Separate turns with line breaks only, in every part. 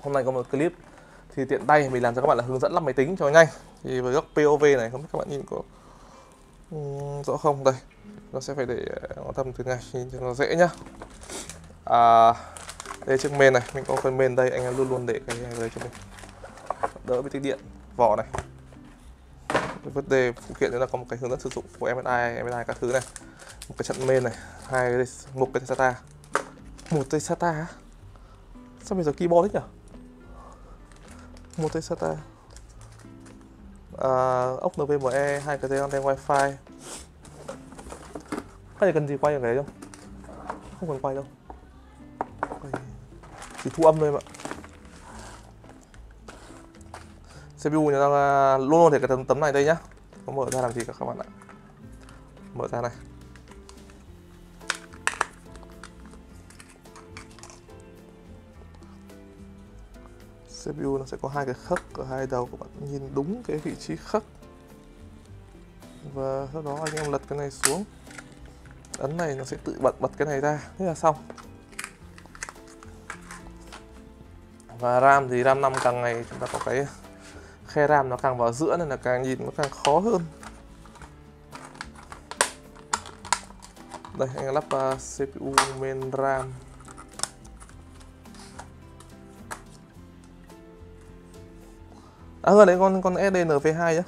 Hôm nay có một clip thì tiện tay mình làm cho các bạn là hướng dẫn lắp máy tính cho nhanh. Thì với góc POV này không biết các bạn nhìn có rõ không? Đây, nó sẽ phải để ngón tầm từ ngay nhìn cho nó dễ nhá. Đây chiếc main này, mình có phần main đây, anh em luôn luôn để cái này đây cho mình đỡ bị tích điện. Vỏ này, vấn đề phụ kiện nữa là có một cái hướng dẫn sử dụng của MSI các thứ này, một cái trận main này, một cái SATA, một dây SATA. Sao bây giờ keyboard thế nhỉ? Một dây SATA, ốc NVMe, hai cái dây anten wifi. Cái này cần gì quay ở cái đấy không? Không cần quay đâu, chỉ thu âm thôi mà. CPU nó đang luôn luôn để cái tấm này đây nhá. Có mở ra làm gì cả các bạn ạ. Mở ra này. CPU nó sẽ có hai cái khắc ở hai đầu, các bạn nhìn đúng cái vị trí khắc. Và sau đó anh em lật cái này xuống. Ấn này nó sẽ tự bật cái này ra, thế là xong. Và RAM thì RAM 5 càng ngày chúng ta có cái khe RAM nó càng vào giữa nên là càng nhìn nó càng khó hơn. Đây anh lắp CPU main RAM. Hơn đấy con SDNV2 nhá.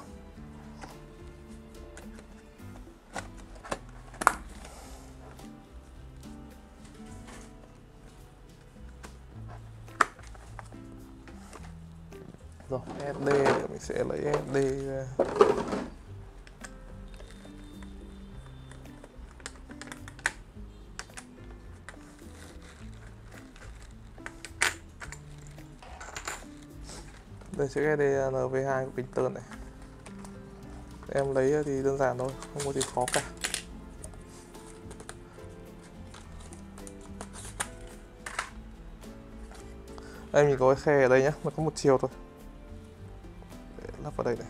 Rồi SD mình sẽ lấy SD ra. Đây chiếc SDNV2 của Pinter này. Em lấy thì đơn giản thôi, không có gì khó cả. Đây mình có cái khe ở đây nhé, nó có một chiều thôi. Để lắp vào đây này.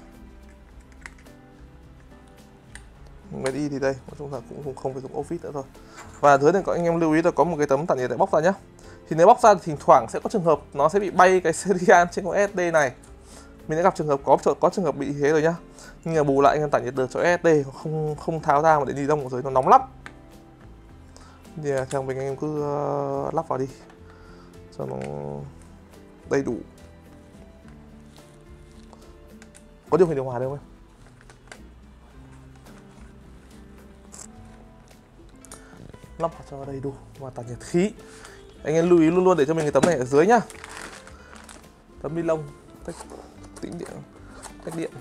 Made in thì đây, nói chung là cũng không phải dùng office nữa rồi. Và dưới này có anh em lưu ý là có một cái tấm tản nhiệt để bóc ra nhé. Thì nếu bóc ra thì thỉnh thoảng sẽ có trường hợp nó sẽ bị bay cái serial trên con SD này. Mình đã gặp trường hợp có trường hợp bị thế rồi nhá. Nhưng mà bù lại anh em tản nhiệt được cho SD, không tháo ra mà để đi lông ở dưới nó nóng lắm. Thì thằng mình anh em cứ lắp vào đi cho nó đầy đủ. Có điều khiển điều hòa đâu không em? Lắp vào cho đầy đủ và tản nhiệt khí. Anh em lưu ý luôn luôn để cho mình cái tấm này ở dưới nhá. Tấm ni lông tĩnh điện, tách điện.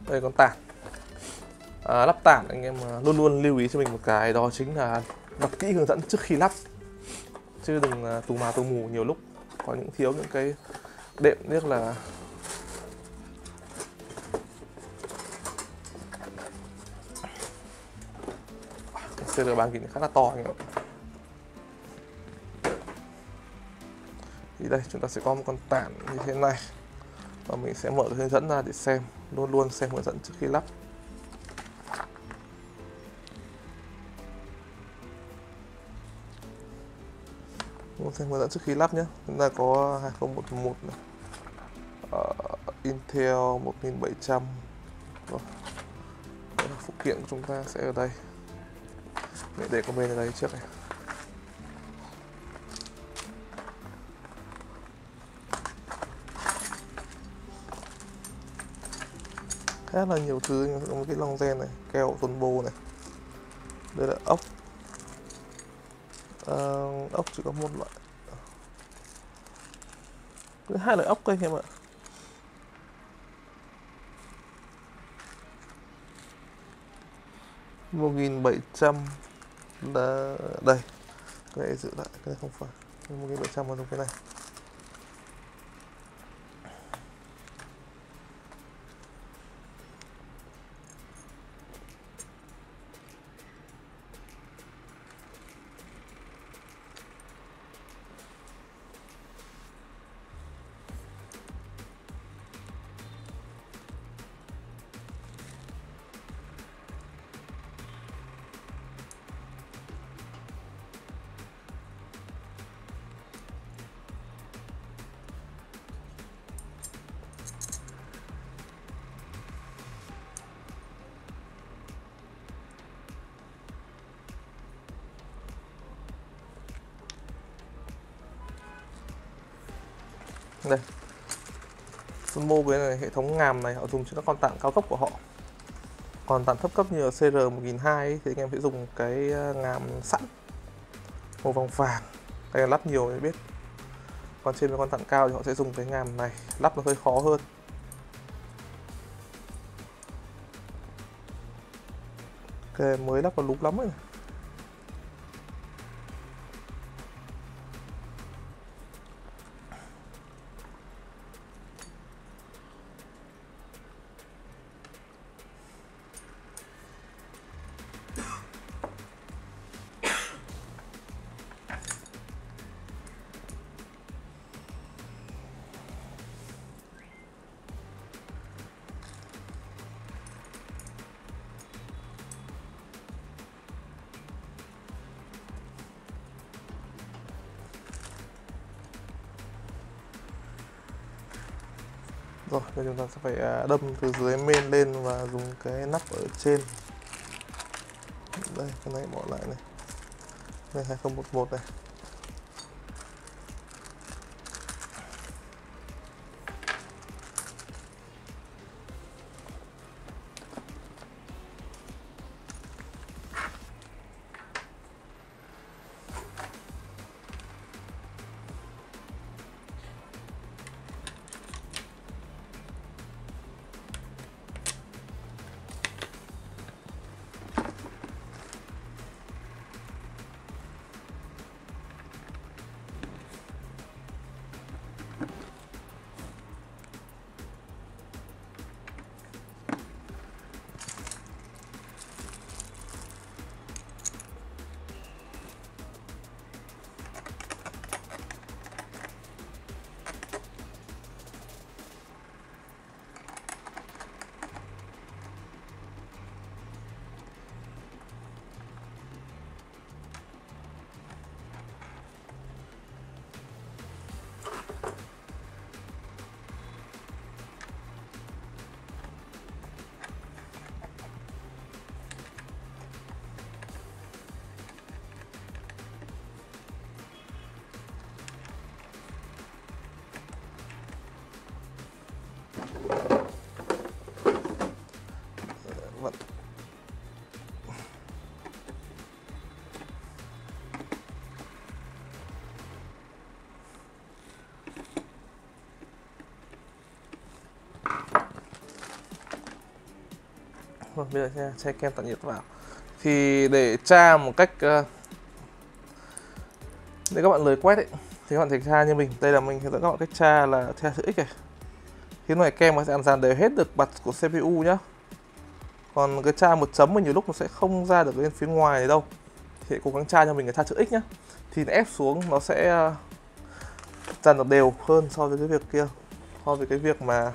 Đây còn tản. Lắp tản anh em luôn luôn lưu ý cho mình một cái, đó chính là đọc kỹ hướng dẫn trước khi lắp, chứ đừng tù mà tù mù. Nhiều lúc có những thiếu những cái đệm biết là CR3000 khá là to anh em. Thì đây chúng ta sẽ có một con tản như thế này, và mình sẽ mở cái hướng dẫn ra để xem, luôn luôn xem hướng dẫn trước khi lắp. Luôn xem hướng dẫn trước khi lắp nhé. Chúng ta có 2011 này, Intel 1700. Rồi. Phụ kiện của chúng ta sẽ ở đây. Để comment ở đây trước này. Khá là nhiều thứ, có một cái lông gen này, keo tuần bô này. Đây là ốc. Ốc chỉ có một loại. Hai loại ốc đây em ạ. $1700 là đây. Cái này giữ lại, cái này không phải. 1700 mà dùng cái này. Đây, Sunmo với này, hệ thống ngàm này họ dùng cho các con tản cao cấp của họ. Còn tản thấp cấp như ở CR1200 thì anh em sẽ dùng cái ngàm sẵn màu vàng vàng, cái này lắp nhiều mới biết. Còn trên với con tản cao thì họ sẽ dùng cái ngàm này, lắp nó hơi khó hơn. Ok, mới lắp vào lúp lắm rồi. Rồi, bây giờ chúng ta sẽ phải đâm từ dưới main lên và dùng cái nắp ở trên. Đây, cái này bỏ lại này. Đây 2011 này. Vâng. Bây giờ nha, che kem tản nhiệt vào. Thì để tra một cách để các bạn lười quét ấy, thì các bạn thể tra như mình. Đây là mình hướng dẫn các bạn cách tra là tra chữ X này. Thì này kem nó sẽ dàn đều hết được mặt của CPU nhá. Còn cái tra một chấm mà nhiều lúc nó sẽ không ra được lên phía ngoài này đâu. Thì cố gắng tra cho mình cái tra chữ X nhá. Thì ép xuống nó sẽ dàn được đều hơn so với cái việc kia, so với cái việc mà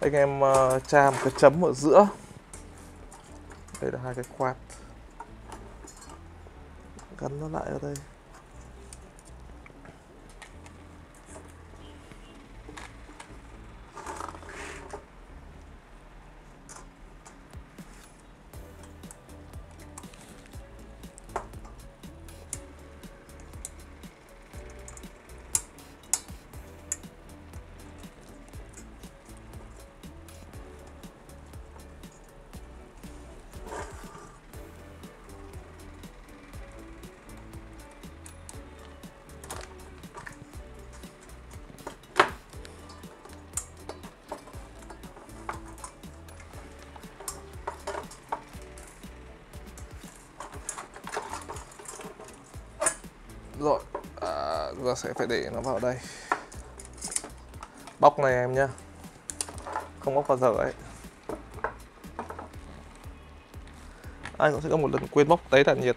anh em tra một cái chấm ở giữa. Đây là hai cái quạt gắn nó lại ở đây. Rồi, chúng ta sẽ phải để nó vào đây. Bóc này em nhá, không bóc bao giờ ấy. Anh cũng sẽ có một lần quên bóc tấy tản nhiệt.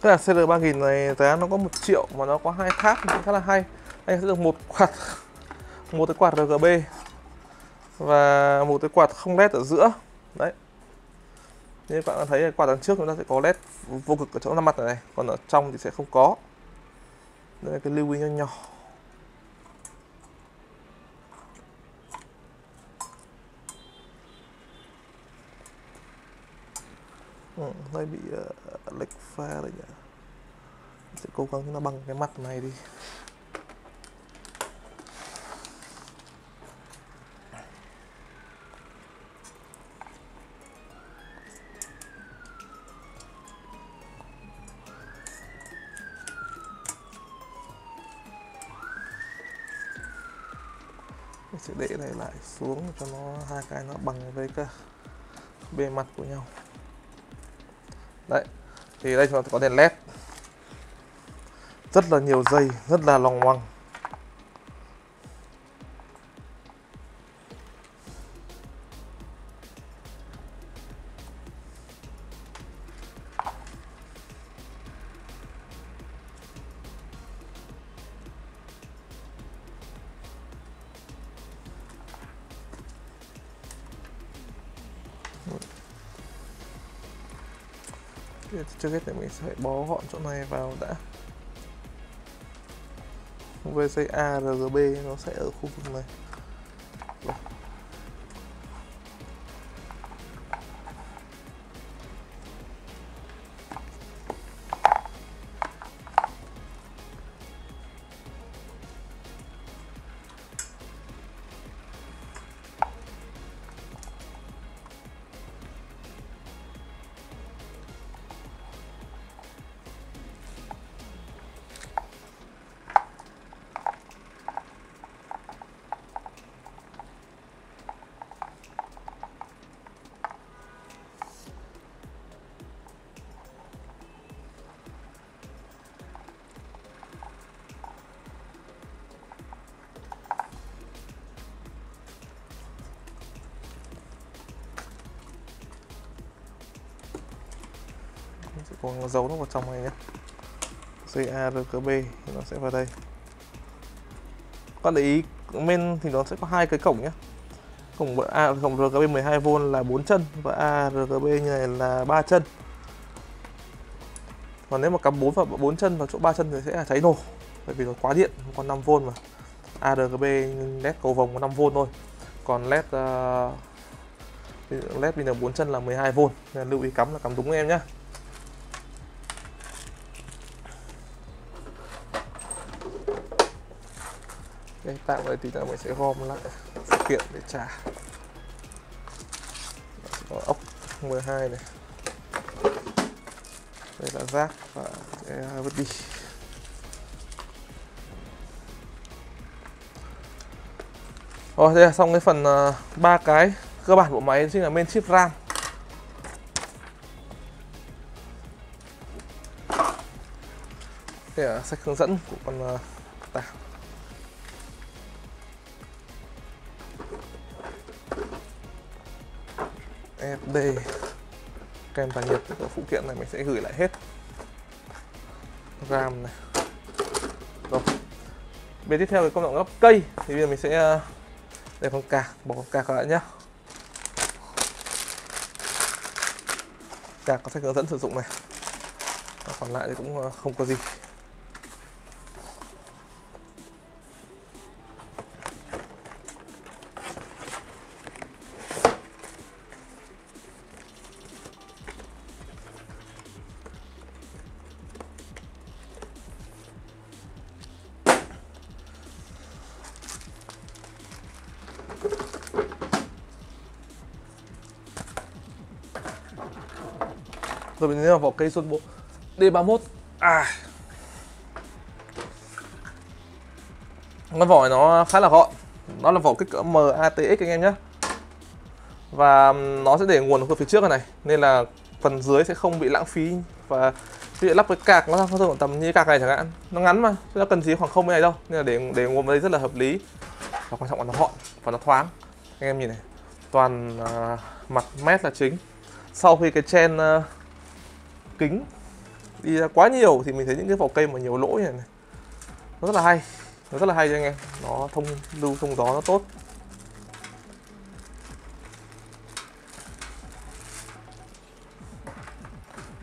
Cái là CR3000 này giá nó có 1 triệu mà nó có 2 tháp khá là hay. Anh sẽ được một cái quạt RGB và một cái quạt không led ở giữa. Đấy. Như các bạn thấy quạt đằng trước chúng ta sẽ có led vô cực ở chỗ 5 mặt này, còn ở trong thì sẽ không có. Đây là cái lưu ý nho nhỏ. Đây bị lệch pha rồi nhỉ. Sẽ cố gắng nó bằng cái mặt này đi. Mình sẽ để này lại xuống cho nó hai cái nó bằng với cả bề mặt của nhau. Đấy, thì đây chúng ta có đèn led, rất là nhiều dây, rất là loằng ngoằng. Trước hết thì mình sẽ bó gọn chỗ này vào đã. Với dây ARGB nó sẽ ở khu vực này. Sẽ có dấu nó vào trong này nhé. Dây ARGB thì nó sẽ vào đây. Các bạn để ý bên thì nó sẽ có hai cái cổng nhé. Cổng RGB 12V là 4 chân và ARGB như này là 3 chân. Còn nếu mà cắm 4 chân vào chỗ 3 chân thì sẽ là cháy nổ, bởi vì nó quá điện, còn 5V mà. ARGB led cầu vồng có 5V thôi. Còn led pin 4 chân là 12V, nên lưu ý cắm là cắm đúng em nhé. Đây, tạm đây tí nữa mình sẽ gom lại phụ kiện để trả. Có ốc 12 này. Đây là rác và sẽ vứt đi. Rồi, đây là xong cái phần 3 cái cơ bản bộ máy, chính là main chip RAM. Đây là sách hướng dẫn của con tảng. SD, kèm tản nhiệt, tất cả phụ kiện này mình sẽ gửi lại hết. RAM này. Rồi. Bên tiếp theo cái công đoạn gấp cây thì bây giờ mình sẽ để con cạc, bỏ con cạc lại nhé. Cạc có sách hướng dẫn sử dụng này. Còn lại thì cũng không có gì. Rồi mình vào vỏ cây Xuân Bộ D31. Cái vỏ nó khá là gọn. Nó là vỏ kích cỡ MATX anh em nhé. Và nó sẽ để nguồn ở phía trước này, nên là phần dưới sẽ không bị lãng phí. Và ví dụ lắp với cạc nó rơi tầm như cạc này chẳng hạn, nó ngắn mà, nó cần gì khoảng không này đâu, nên là để nguồn vào đây rất là hợp lý. Và quan trọng là nó gọn và nó thoáng. Anh em nhìn này, toàn mặt mét là chính. Sau khi cái chen kính đi ra quá nhiều thì mình thấy những cái vỏ cây mà nhiều lỗ như này, nó rất là hay, nó rất là hay cho anh em, nó lưu thông gió nó tốt.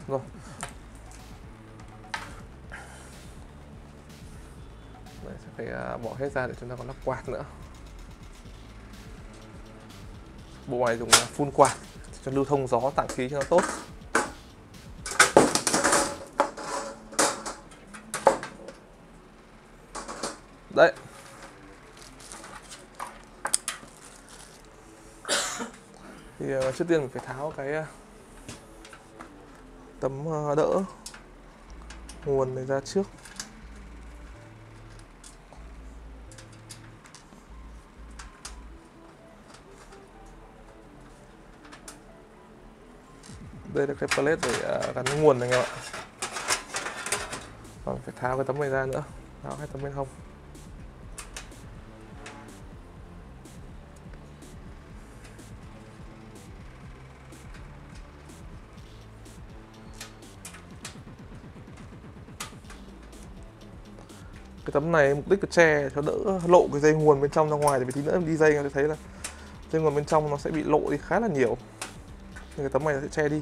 Rồi đấy, sẽ phải bỏ hết ra để chúng ta còn lắp quạt nữa. Bộ này dùng full quạt cho lưu thông gió tản khí cho nó tốt. Đấy. Thì trước tiên mình phải tháo cái tấm đỡ nguồn này ra trước. Đây là cái plate để gắn nguồn này anh em ạ. Còn phải tháo cái tấm này ra nữa, tháo hai tấm bên hông. Cái tấm này mục đích là che cho đỡ lộ cái dây nguồn bên trong ra ngoài, thì vì tí nữa em đi dây em sẽ thấy là dây nguồn bên trong nó sẽ bị lộ đi khá là nhiều, nên cái tấm này nó sẽ che đi.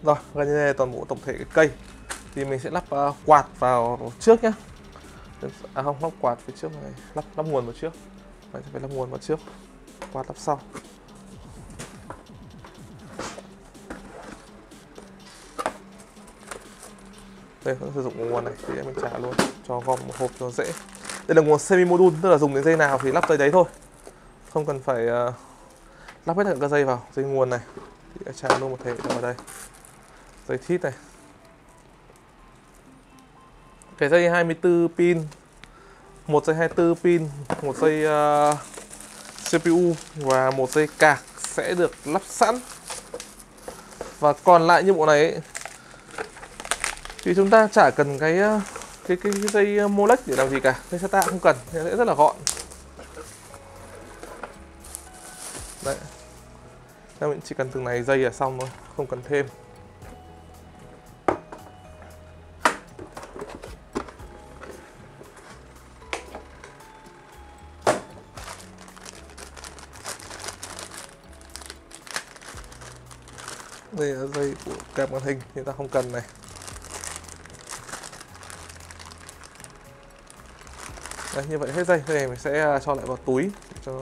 Rồi, gần như này toàn bộ tổng thể cái cây thì mình sẽ lắp quạt vào trước nhé. À không, lắp quạt phía trước này, lắp nguồn vào trước. Mình sẽ phải lắp nguồn vào trước, quạt lắp sau. Đây, nó sử dụng nguồn này thì mình trả luôn cho gom một hộp cho dễ. Đây là nguồn semi module, tức là dùng đến dây nào thì lắp dây đấy thôi, không cần phải lắp hết các dây vào. Dây nguồn này thì trả luôn một thể vào đây. Dây thít này, cái dây 24 pin, một dây 24 pin, một dây CPU và một dây cạc sẽ được lắp sẵn. Và còn lại như bộ này ấy, thì chúng ta chả cần cái dây Molex để làm gì cả, dây SATA không cần, sẽ rất là gọn. Đấy, mình chỉ cần từng này dây là xong thôi, không cần thêm. Đây là dây của kẹp màn hình thì ta không cần này. Đấy, như vậy hết dây. Đây mình sẽ cho lại vào túi cho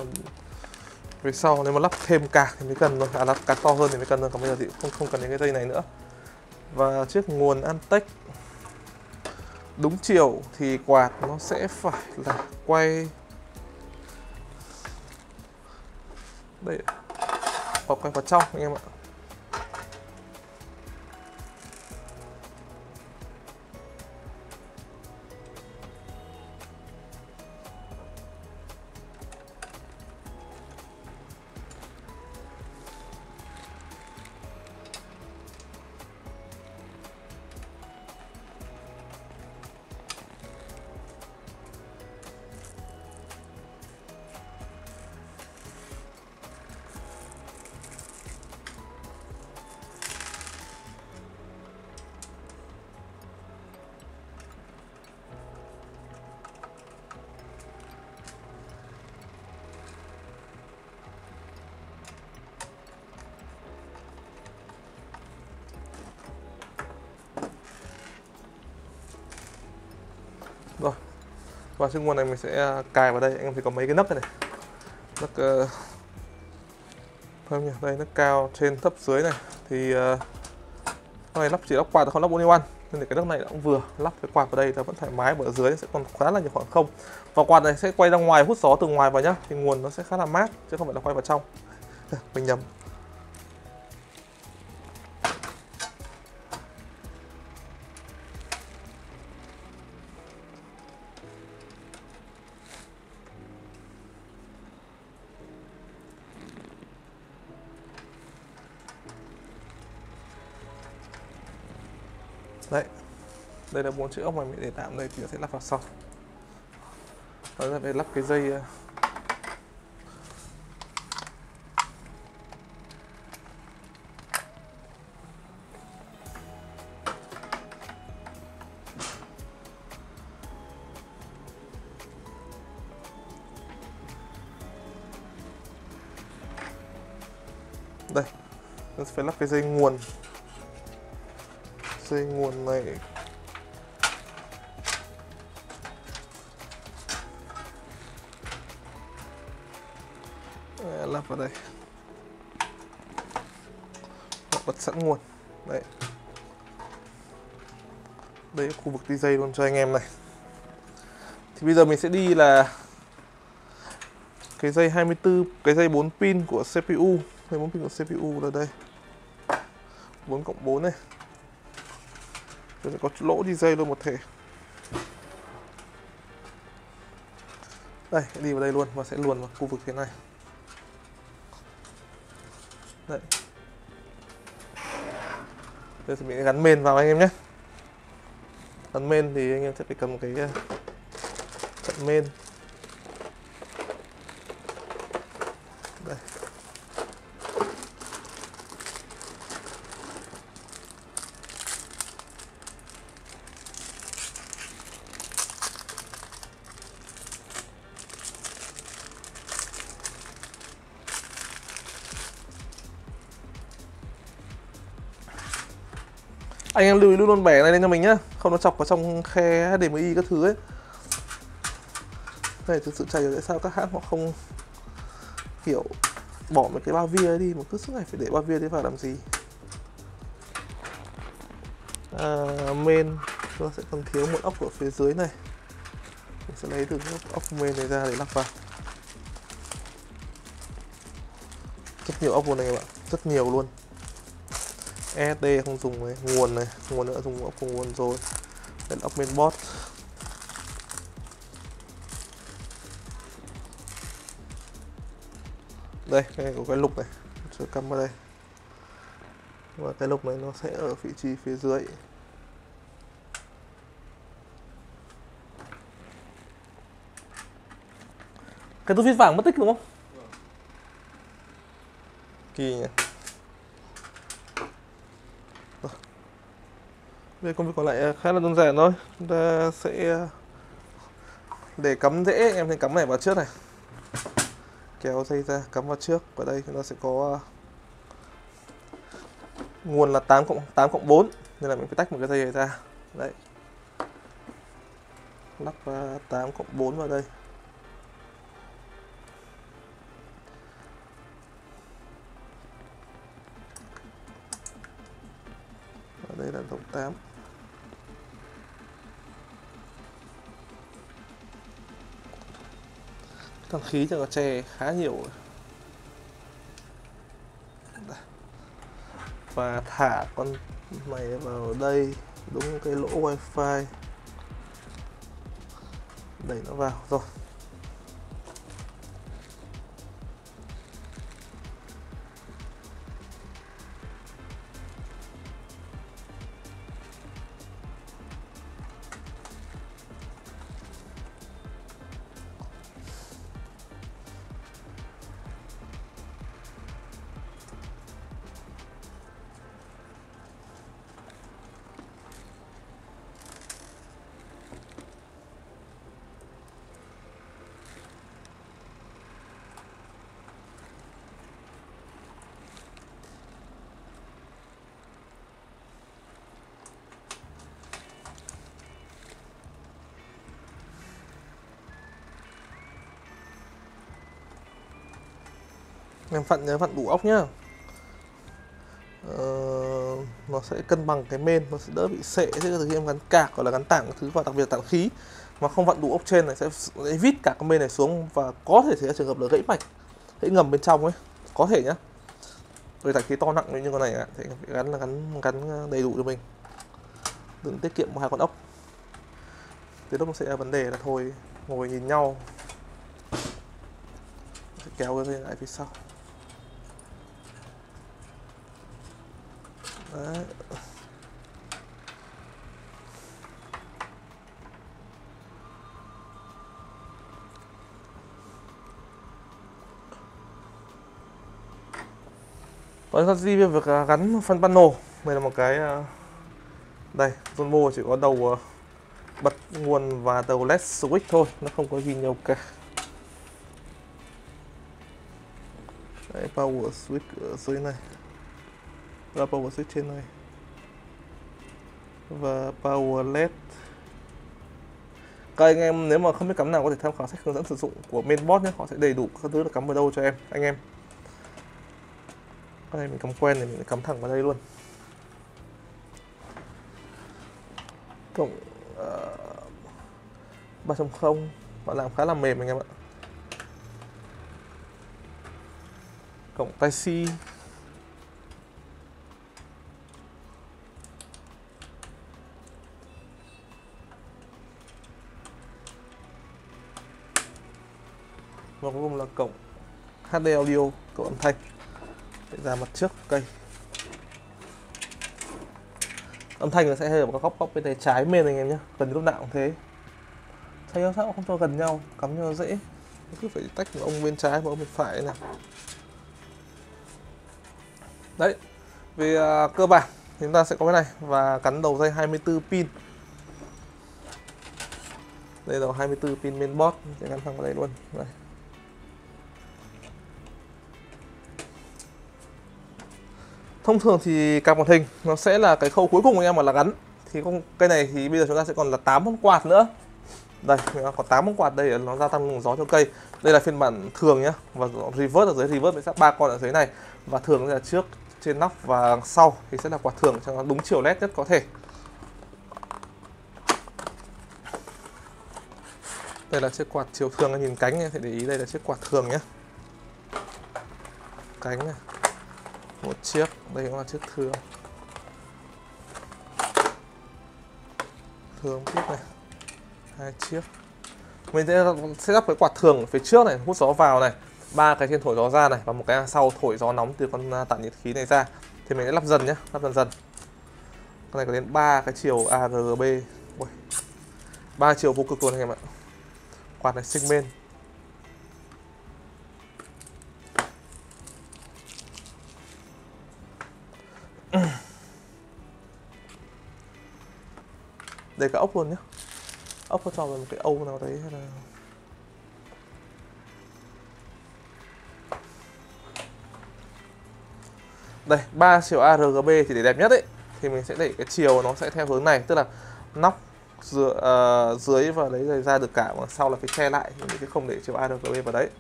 về sau nếu mà lắp thêm cạc thì mới cần thôi, lắp cạc to hơn thì mới cần thôi, còn bây giờ thì không cần những cái dây này nữa. Và chiếc nguồn Antec đúng chiều thì quạt nó sẽ phải là quay đây, hoặc quay vào trong anh em ạ. Rồi, và chiếc nguồn này mình sẽ cài vào đây. Anh em thấy có mấy cái nấc này, nấc không nhỉ? Đây, nấc cao trên thấp dưới này thì này chỉ lắp quạt, không lắp 4-in-1, nên để cái nấc này cũng vừa, lắp cái quạt vào đây là vẫn thoải mái, bởi ở dưới sẽ còn khá là nhiều khoảng không. Và quạt này sẽ quay ra ngoài, hút gió từ ngoài vào nhá, thì nguồn nó sẽ khá là mát chứ không phải là quay vào trong. Mình nhầm. Đấy, Đây là 4 chiếc ốc mà mình để tạm đây thì nó sẽ lắp vào sau. Đó là phải lắp cái dây đây, nó phải lắp cái dây nguồn này. Lắp vào đây, bật sẵn nguồn đấy. Đây là khu vực đi dây luôn cho anh em này. Thì bây giờ mình sẽ đi là cái dây 24, cái dây 4 pin của CPU. Dây 4 pin của CPU là đây, 4+4 này. Rồi sẽ có lỗ đi dây luôn một thể. Đây, đi vào đây luôn và sẽ luồn vào khu vực thế này. Đấy. Đây thì mình gắn main vào anh em nhé. Gắn main thì anh em sẽ phải cầm cái chặn main. Đây. Anh em lưu ý luôn bẻ này lên cho mình nhá, không nó chọc vào trong khe HDMI các thứ ấy. Này thực sự chả hiểu tại sao các hãng họ không kiểu bỏ một cái bao via ấy đi mà cứ suốt ngày phải để bao via đấy vào làm gì. Main nó sẽ còn thiếu một ốc ở phía dưới này, mình sẽ lấy từ ốc main này ra để lắp vào. Rất nhiều ốc luôn này các bạn, rất nhiều luôn. SSD không dùng này, nguồn nữa dùng ốc cùng nguồn rồi. Đây là ốc mainboard. Đây, cái có cái lục này, sẽ cắm vào đây. Và cái lục này nó sẽ ở vị trí phía dưới. Cái túi vít vàng mất tích đúng không? Kỳ nhỉ. Bây giờ công việc còn lại khá là đơn giản thôi. Chúng ta sẽ để cắm dễ, em thấy cắm này vào trước này, kéo dây ra cắm vào trước. Và đây chúng ta sẽ có nguồn là 8+4 nên là mình phải tách một cái dây này ra. Đấy, lắp 8+4 vào đây. Ở đây là tổng 8. Thằng khí cho nó che khá nhiều rồi. Và thả con này vào đây, đúng cái lỗ wifi, đẩy nó vào rồi. Em nhớ vặn đủ ốc nhá. Nó sẽ cân bằng cái main, nó sẽ đỡ bị sệ. Thế khi em gắn cạc hoặc là gắn tảng thứ, và đặc biệt tảng khí mà không vặn đủ ốc trên này sẽ vít cả cái main này xuống, và có thể xảy ra trường hợp là gãy mạch, gãy ngầm bên trong ấy, có thể nhá. Với tảng khí to nặng như con này thì phải gắn đầy đủ cho mình, đừng tiết kiệm một 2 con ốc. Thế lúc nó sẽ là vấn đề là thôi ngồi nhìn nhau, sẽ kéo cái dây lại phía sau. Đấy. Còn chúng ta đi về việc gắn phân panel. Đây là một cái đây, Zonbo chỉ có đầu bật nguồn và đầu LED switch thôi, nó không có gì nhiều cả. Đấy, power switch ở dưới này và power switch trên này và power LED. Các anh em nếu mà không biết cắm nào có thể tham khảo sách hướng dẫn sử dụng của Mainboard nhé, họ sẽ đầy đủ các thứ là cắm ở đâu cho anh em. Cái này mình cắm quen thì mình cắm thẳng vào đây luôn. Cộng 3.0 họ làm khá là mềm anh em ạ. Cộng Type-C. Và cuối cùng là cổng HD audio, cổng âm thanh để ra mặt trước cây. Âm thanh nó sẽ hơi ở một góc bên tay trái bên anh em nhé, gần lúc nào cũng thế. Thấy sao không cho gần nhau, cắm cho nó dễ. Cứ phải tách một ông bên trái và ông bên phải này. Đấy, về cơ bản chúng ta sẽ có cái này và gắn đầu dây 24 pin. Đây là 24 pin Mainboard, sẽ gắn thẳng vào đây luôn. Đây. Thông thường thì card màn hình nó sẽ là cái khâu cuối cùng anh em mà là gắn. Thì cây này thì bây giờ chúng ta sẽ còn là 8 con quạt nữa. Đây, có 8 con quạt đây, nó gia tăng luồng gió cho cây. Đây là phiên bản thường nhá, và reverse ở dưới, reverse sẽ 3 con ở dưới này và thường là trước, trên nóc và sau thì sẽ là quạt thường cho nó đúng chiều LED nhất có thể. Đây là chiếc quạt chiều thường, anh nhìn cánh em phải để ý đây là chiếc quạt thường nhé. Cánh này, một chiếc, đây cũng là chiếc thường. Thường tiếp này, 2 chiếc. Mình sẽ lắp cái quạt thường ở phía trước này, hút gió vào này, 3 cái trên thổi gió ra này và một cái sau thổi gió nóng từ con tản nhiệt khí này ra. Thì mình sẽ lắp dần nhé, lắp dần dần. Con này có đến 3 cái chiều ARGB, 3 chiều vô cực luôn anh em ạ. Quạt này Sigmen. Đây cả ốc luôn nhé. Ốc có cho vào một cái âu nào đấy hay là... Đây, 3 chiều ARGB thì để đẹp nhất ấy thì mình sẽ đẩy cái chiều nó sẽ theo hướng này, tức là nóc dưới và lấy ra được cả, mà sau là phải che lại, mình sẽ không để chiều ARGB vào đấy.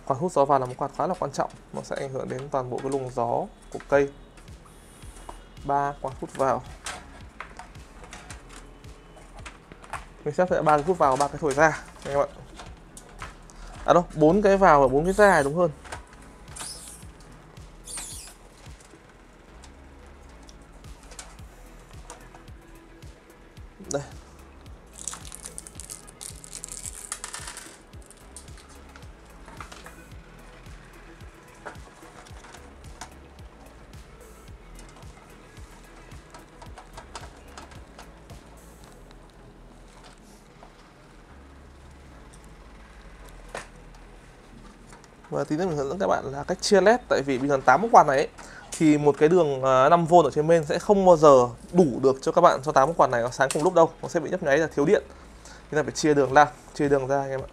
Quạt hút gió vào là một quạt khá là quan trọng, nó sẽ ảnh hưởng đến toàn bộ cái luồng gió của cây. 3 quạt hút vào. Mình sẽ 3 cái hút vào, 3 cái thổi ra anh em ạ. À đâu, 4 cái vào và 4 cái ra đúng hơn. Đây. Và tí nữa mình hướng dẫn các bạn là cách chia LED, tại vì bây giờ 8 quạt này ấy, thì một cái đường 5V ở trên main sẽ không bao giờ đủ được cho các bạn cho 8 quạt này nó sáng cùng lúc đâu, nó sẽ bị nhấp nháy là thiếu điện. Thì là phải chia đường ra, chia đường ra anh em ạ.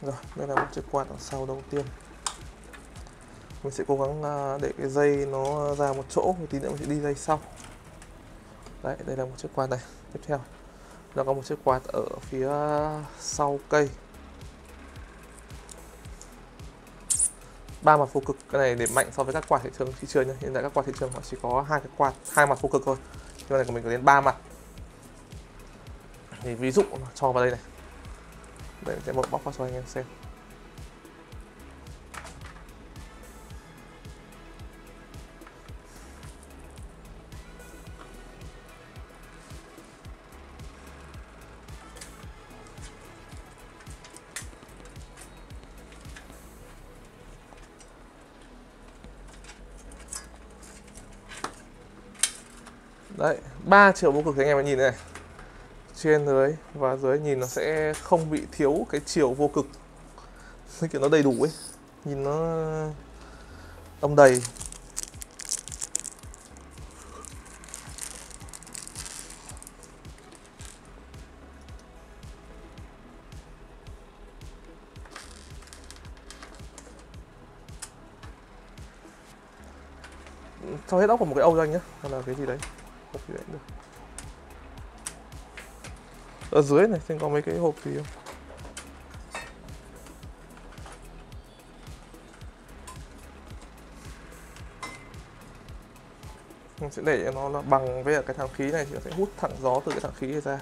Rồi, đây là một chiếc quạt ở sau đầu tiên. Mình sẽ cố gắng để cái dây nó ra một chỗ, tí nữa mình sẽ đi dây sau. Đấy, đây là một chiếc quạt này. Tiếp theo nó có một chiếc quạt ở phía sau cây. 3 mặt vô cực, cái này để mạnh so với các quạt thị trường nhé. Hiện tại các quạt thị trường họ chỉ có 2 cái quạt, 2 mặt vô cực thôi. Nhưng mà này của mình có đến 3 mặt. Thì ví dụ cho vào đây này. Đây sẽ một bóc vào cho anh em xem. Đấy, 3 chiều vô cực thì anh em hãy nhìn này. Trên dưới và dưới nhìn nó sẽ không bị thiếu cái chiều vô cực. Kiểu nó đầy đủ ấy. Nhìn nó âm đầy. Cho hết ốc vào một cái Âu cho anh nhé. Hay là cái gì đấy. Hộp gì đấy được. Ở dưới này xem có mấy cái hộp gì không. Mình sẽ để cho nó là bằng với cái thằng khí này thì nó sẽ hút thẳng gió từ cái thằng khí này ra.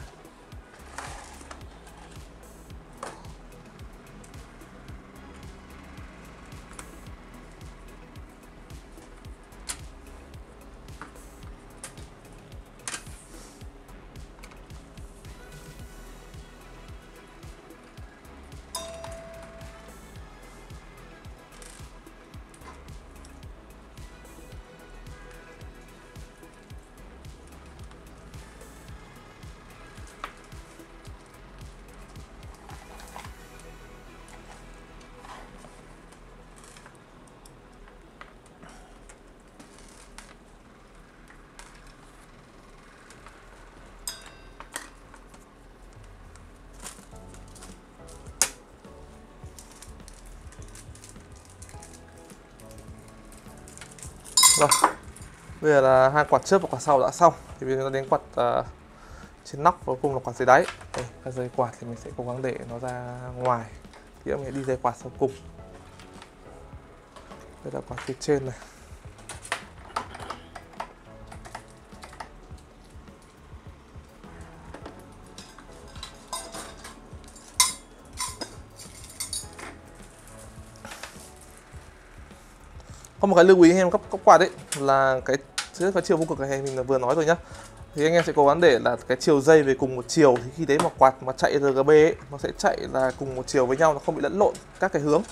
Rồi, bây giờ là hai quạt trước và quạt sau đã xong. Thì bây giờ nó đến quạt trên nóc và cuối cùng là quạt dưới đáy. Đây, cái dây quạt thì mình sẽ cố gắng để nó ra ngoài. Thì mình đi dây quạt sau cùng. Đây là quạt phía trên này. Có một cái lưu ý anh em cấp quạt ấy là cái chiều vô cực này mình vừa nói rồi nhá. Thì anh em sẽ cố gắng để là cái chiều dây về cùng một chiều, thì khi đấy mà quạt mà chạy RGB ấy, nó sẽ chạy là cùng một chiều với nhau, nó không bị lẫn lộn các cái hướng.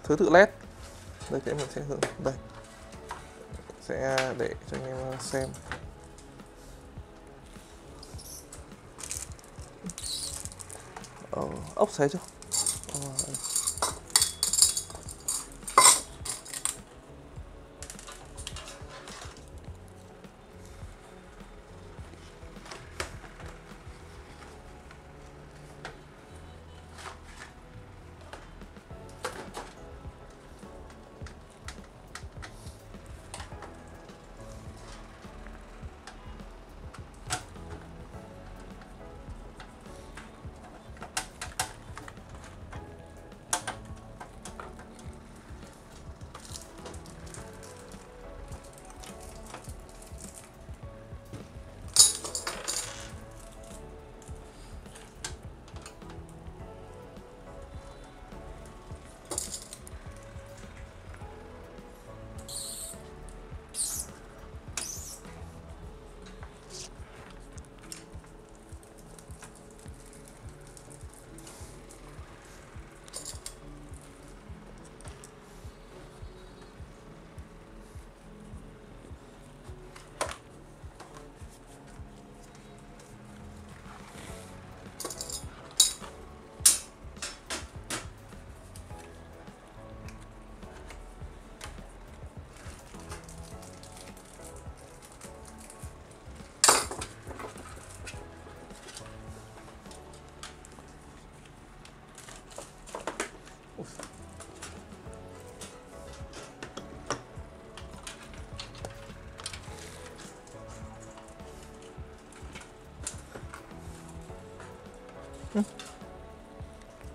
Thứ tự led. Đây thì mình sẽ hướng đây. Sẽ để cho anh em xem. Ốc xé chưa?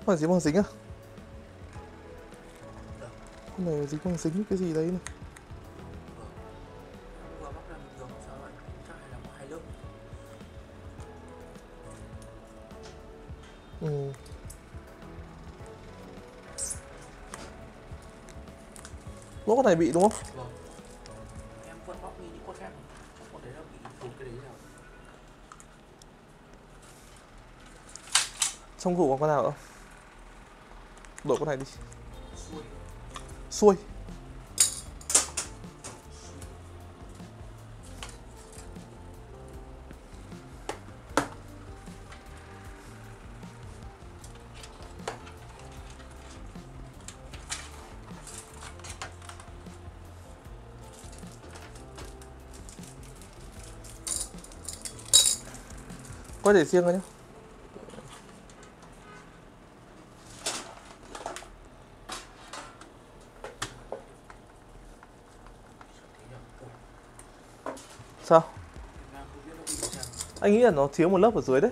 Con này dính bằng dính à? Con này dính bằng dính cái gì đấy này. Lỗ con này bị đúng không?
Vâng. Em vẫn bóc đi những con khác. Con đấy là bị tụt cái đấy nào.
Trong tủ còn con nào nữa? Đổi con này đi.
Xuôi.
Xuôi. có để riêng thôi nhé. Sao? Anh nghĩ là nó thiếu một lớp ở dưới đấy.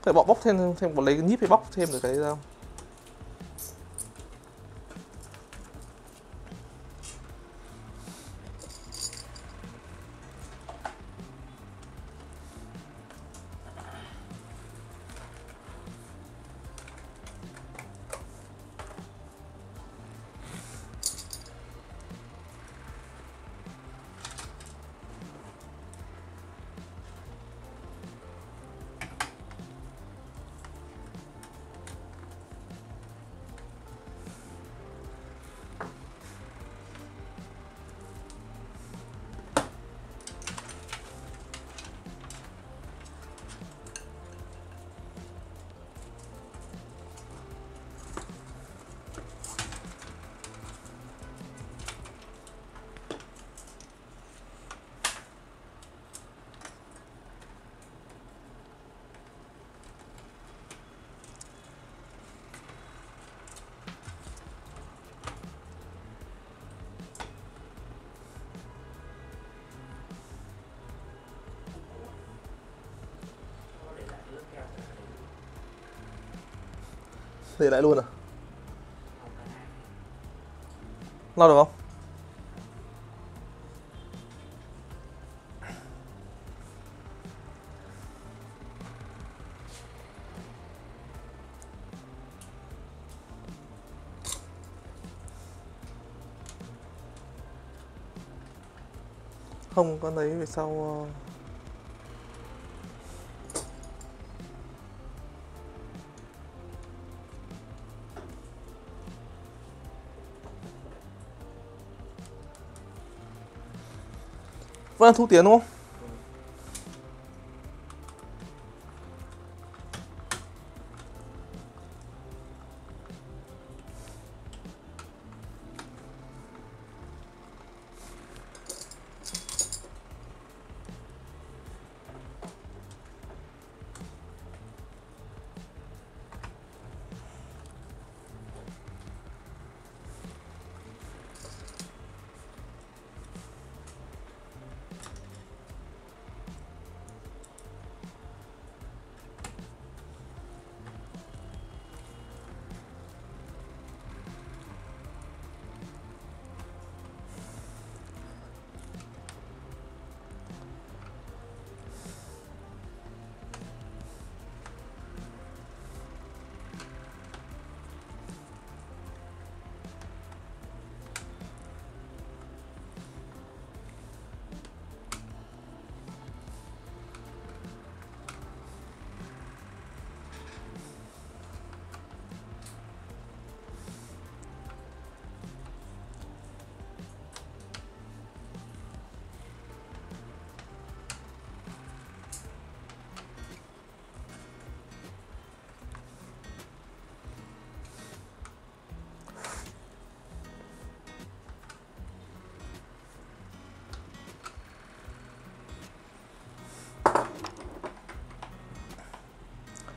Phải bóc thêm một lấy cái nhíp để bóc thêm được cái đấy ra không? Để lại luôn à? Lau được không? Không, con đấy về sau vẫn đang thu tiền đúng không?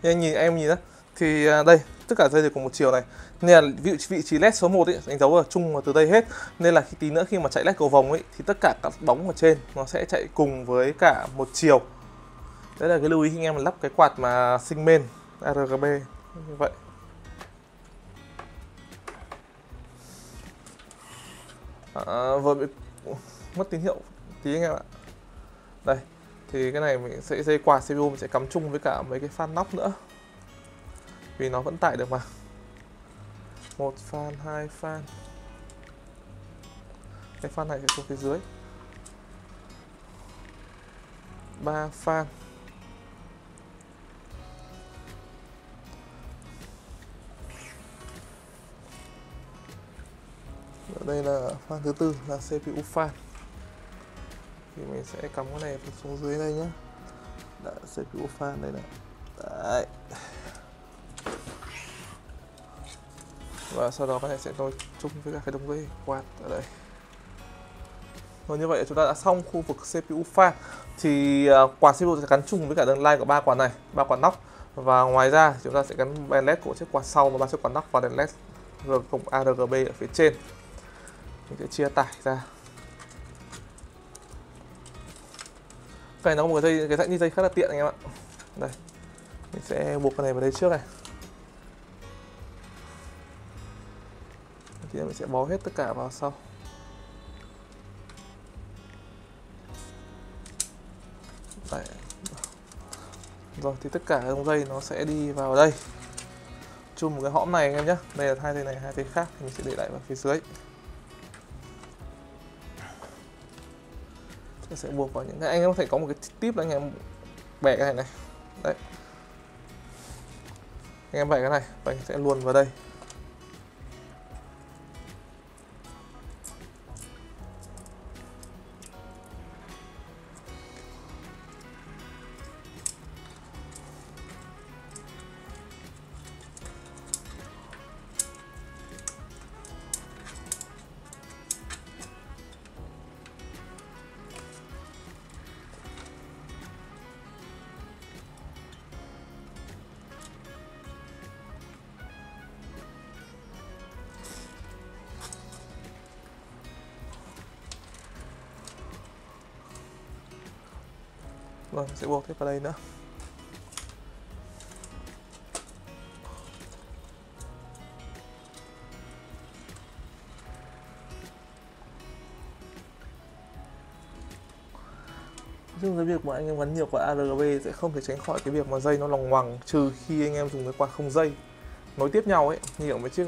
Thì anh nhìn em nhìn đó thì đây tất cả dây đều cùng một chiều này, nên là vị trí led số 1 ấy đánh dấu ở chung vào từ đây hết, nên là tí nữa khi mà chạy led cầu vồng ấy thì tất cả các bóng ở trên nó sẽ chạy cùng với cả một chiều. Đấy là cái lưu ý khi anh em lắp cái quạt mà sinh main RGB như vậy. Vừa bị mất tín hiệu tí anh em ạ. Đây thì cái này mình sẽ dây quạt CPU mình sẽ cắm chung với cả mấy cái fan nóc nữa, vì nó vẫn tải được mà. Một fan, hai fan, cái fan này sẽ xuống phía dưới, 3 fan, ở đây là fan thứ tư là CPU fan, thì mình sẽ cắm cái này xuống dưới đây nhé. Đã, CPU fan đây này. Đấy. Và sau đó cái này sẽ nối chung với cả cái đồng dây quạt ở đây. Rồi như vậy chúng ta đã xong khu vực CPU pha. Thì quạt CPU sẽ gắn chung với cả đường line của ba quạt này, ba quạt nóc. Và ngoài ra chúng ta sẽ gắn đèn led của chiếc quạt sau và ba chiếc quạt nóc và đèn led cùng ARGB ở phía trên. Mình sẽ chia tải ra. Cái này nó có một cái dạng như dây khá là tiện anh em ạ. Đây, mình sẽ buộc cái này vào đây trước này. Thì mình sẽ bó hết tất cả vào sau. Đấy. Rồi thì tất cả dòng dây nó sẽ đi vào đây chung một cái hõm này anh em nhé. Đây là hai dây này, hai dây khác thì mình sẽ để lại vào phía dưới. Tôi sẽ buộc vào những cái, anh em có thể có một cái tip là anh em bẻ cái này này. Đấy. Anh em bẻ cái này và anh sẽ luồn vào đây. Rồi sẽ buộc tiếp vào đây nữa. Nhưng cái việc mà anh em gắn nhiều quạt ARGB sẽ không thể tránh khỏi cái việc mà dây nó loằng ngoằng, trừ khi anh em dùng cái quạt không dây nối tiếp nhau ấy, như ở mấy chiếc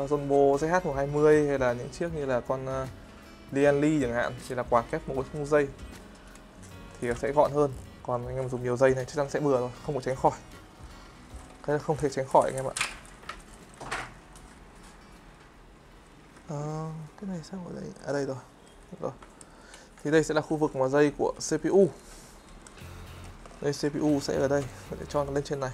Zonbo ZH120 hay là những chiếc như là con Lianli chẳng hạn, thì là quạt kép một không dây thì sẽ gọn hơn. Còn anh em dùng nhiều dây này chắc chắn sẽ bừa rồi, không có tránh khỏi. Cái không thể tránh khỏi anh em ạ. Cái này sao ở đây? À đây rồi. Rồi. Thì đây sẽ là khu vực mà dây của CPU. Đây CPU sẽ ở đây, để cho nó lên trên này.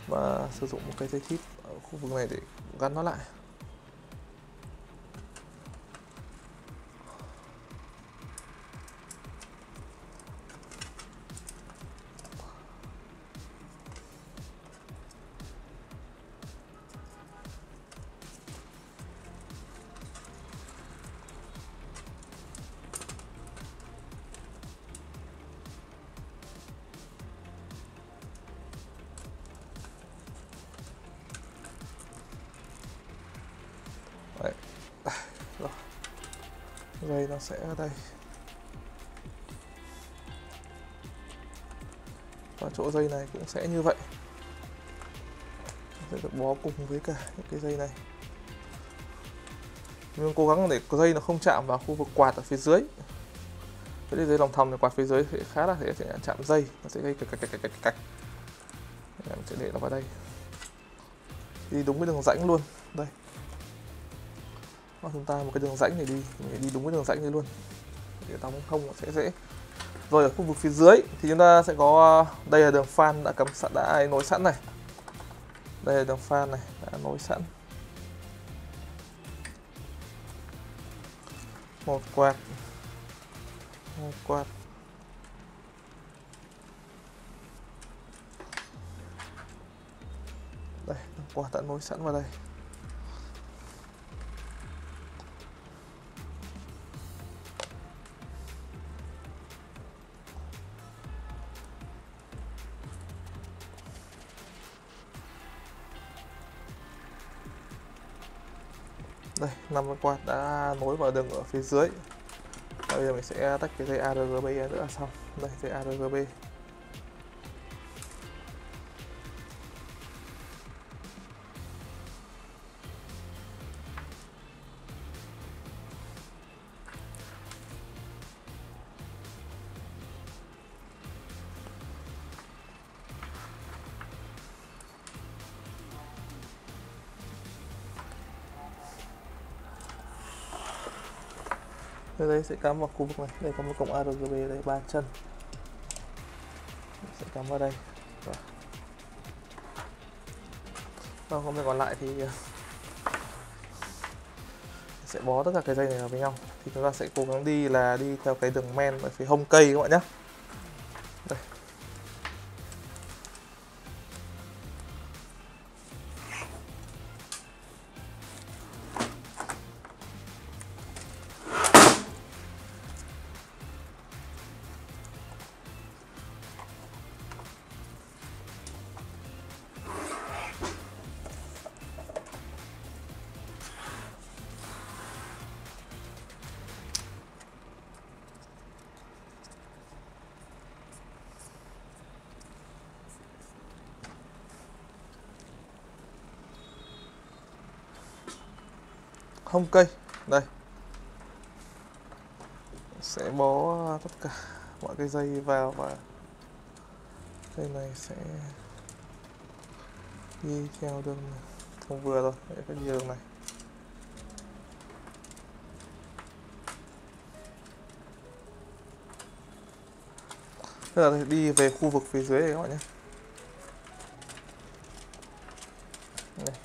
Và sử dụng một cái dây thít ở khu vực này để gắn nó lại. Đấy. Rồi. Dây nó sẽ ở đây. Và chỗ dây này cũng sẽ như vậy. Sẽ được bó cùng với cả những cái dây này. Nhưng cố gắng để dây nó không chạm vào khu vực quạt ở phía dưới. Cái dây lòng thòng này quạt phía dưới thì khá là sẽ chạm dây, nó sẽ gây cạch. Mình sẽ để nó vào đây. Đi đúng cái đường rãnh luôn. Đây. Và chúng ta một cái đường rãnh này đi đúng cái đường rãnh này luôn. Để đóng không nó sẽ dễ. Rồi ở khu vực phía dưới thì chúng ta sẽ có đây là đường fan đã cắm sẵn, đã nối sẵn này. Đây là đường fan này đã nối sẵn. Một quạt. Một quạt. Đây, đường quạt đã nối sẵn vào đây. Đây, 5 con quạt đã nối vào đường ở phía dưới. Bây giờ mình sẽ tách cái dây ARGB nữa là xong. Đây, dây ARGB. Ở đây sẽ cắm vào khu vực này, đây có một cổng ARGB đây 3 chân. Mình sẽ cắm vào đây. Rồi. Còn cái còn lại thì sẽ bó tất cả cái dây này vào với nhau. Thì chúng ta sẽ cố gắng đi theo cái đường men ở phía hông cây các bạn nhé. Đây. Hông cây đây sẽ bó tất cả mọi cái dây vào và cây này sẽ đi theo đường không vừa rồi, phải đi đường này. Tức là đi về khu vực phía dưới này các bạn nhé. Đây.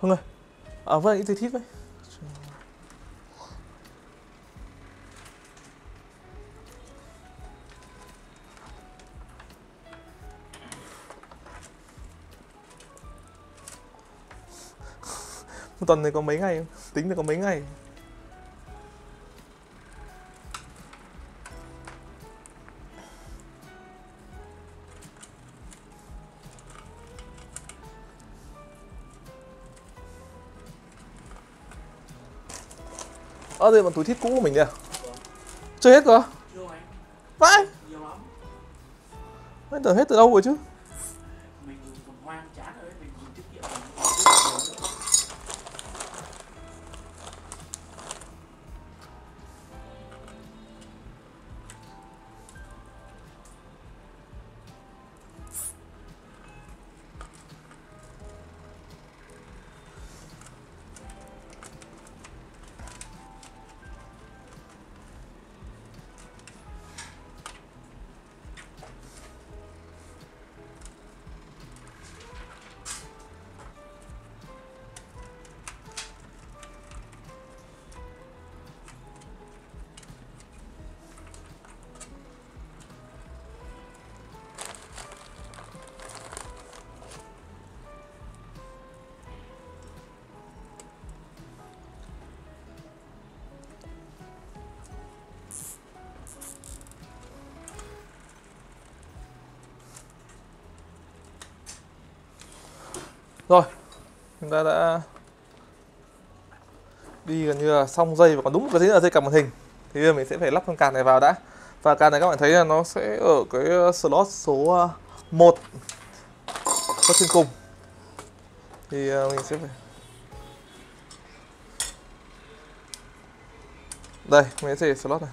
Hưng ơi, vâng, những tip đấy. Một tuần này có mấy ngày không? Tính là có mấy ngày? Đây bọn túi thít cũ của mình kìa. Chơi hết cơ?
Chưa anh.
Vãi!
Nhiều lắm.
Anh tưởng hết từ đâu rồi chứ?
Mình còn hoang chán rồi đấy, mình dùng tiết kiệm mình còn tiết kiệm nữa. Rồi, chúng ta đã đi gần như là xong dây và còn đúng một cái là dây cắm màn hình. Thì bây giờ mình sẽ phải lắp con card này vào đã. Và card này các bạn thấy là nó sẽ ở cái slot số 1 ở trên cùng. Thì mình sẽ phải đây, mình sẽ để slot này.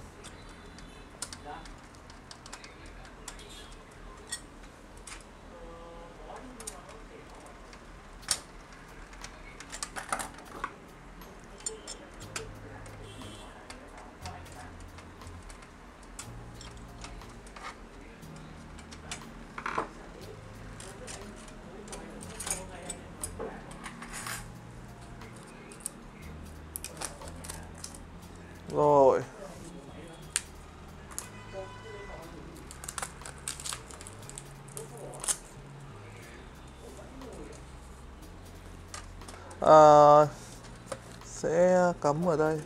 Rồi. Sẽ cắm ở đây.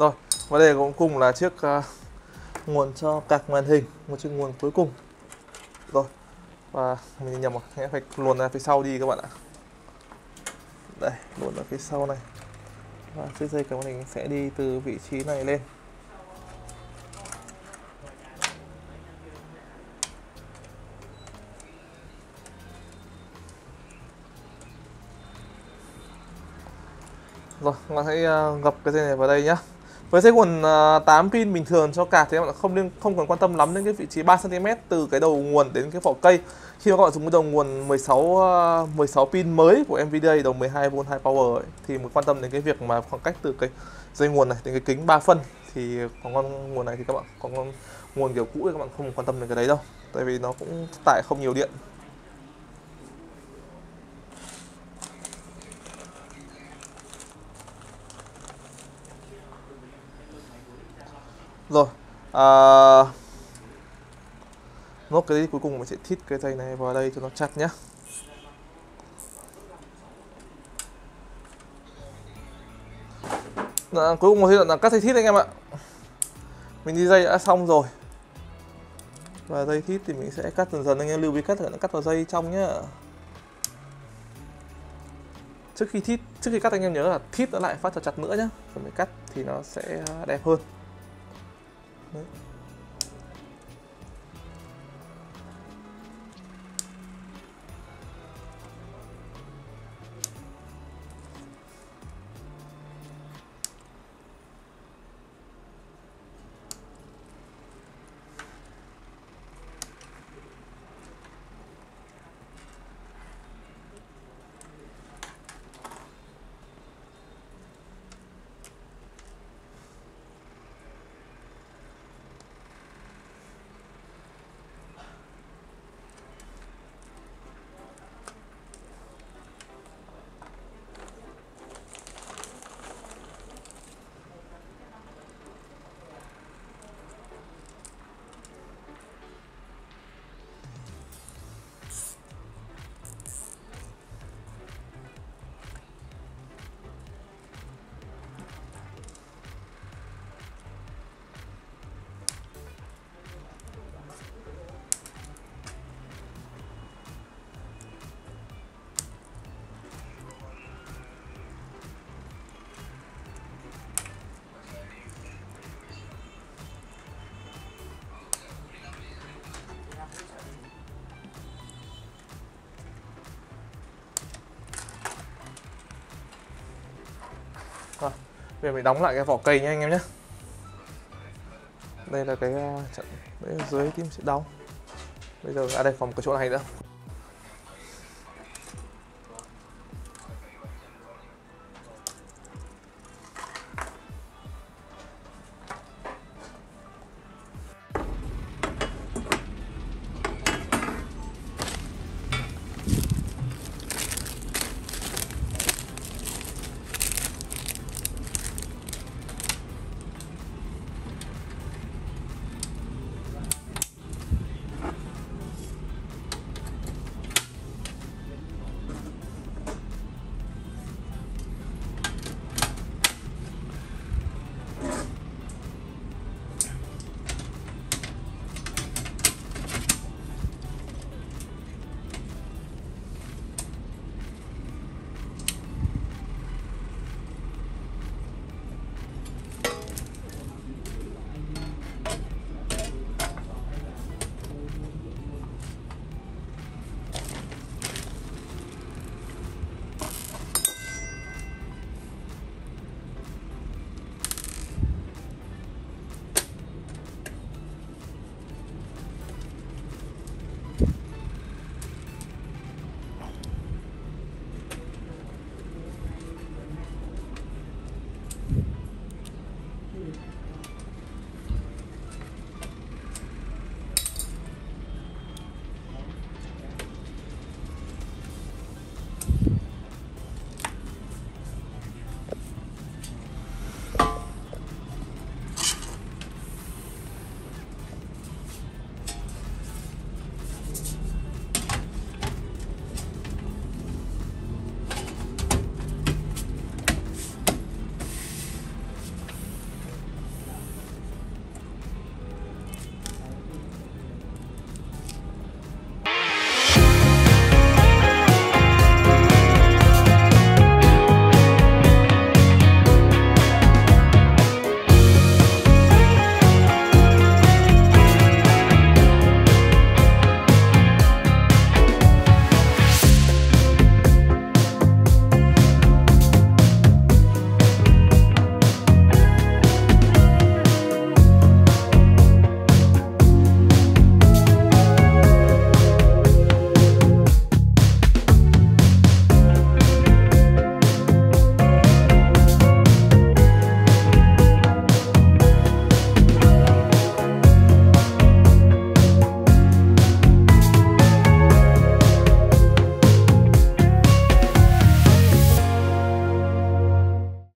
Rồi, và đây cũng cùng là chiếc nguồn cho card màn hình, một chiếc nguồn cuối cùng. Rồi, và mình nhầm rồi, phải luồn ra phía sau đi các bạn ạ. Đây, luồn ở phía sau này. Và chiếc dây card màn hình sẽ đi từ vị trí này lên. Rồi, các bạn hãy gập cái dây này vào đây nhá. Với dây nguồn 8 pin bình thường cho card thì các bạn không cần quan tâm lắm đến cái vị trí 3 cm từ cái đầu nguồn đến cái vỏ cây. Khi mà các bạn dùng cái đầu nguồn 16 pin mới của NVIDIA, đầu 12V High Power ấy, thì mới quan tâm đến cái việc mà khoảng cách từ cái dây nguồn này đến cái kính 3 phân. Thì còn con nguồn này thì các bạn, còn con nguồn kiểu cũ thì các bạn không quan tâm đến cái đấy đâu, tại vì nó cũng tải không nhiều điện. Rồi, nốt cái cuối cùng mình sẽ thít cái dây này vào đây cho nó chặt nhé. Cuối cùng một giai đoạn là cắt dây thít anh em ạ. Mình đi dây đã xong rồi. Và dây thít thì mình sẽ cắt dần dần, anh em lưu ý cắt vào dây trong nhá. Trước khi cắt anh em nhớ là thít nó lại phát cho chặt nữa nhá, rồi mới cắt thì nó sẽ đẹp hơn. Đấy. Rồi, bây giờ mình đóng lại cái vỏ cây nhé anh em nhé. Đây là cái trận dưới tim sẽ đóng. Bây giờ đây còn cái chỗ này nữa,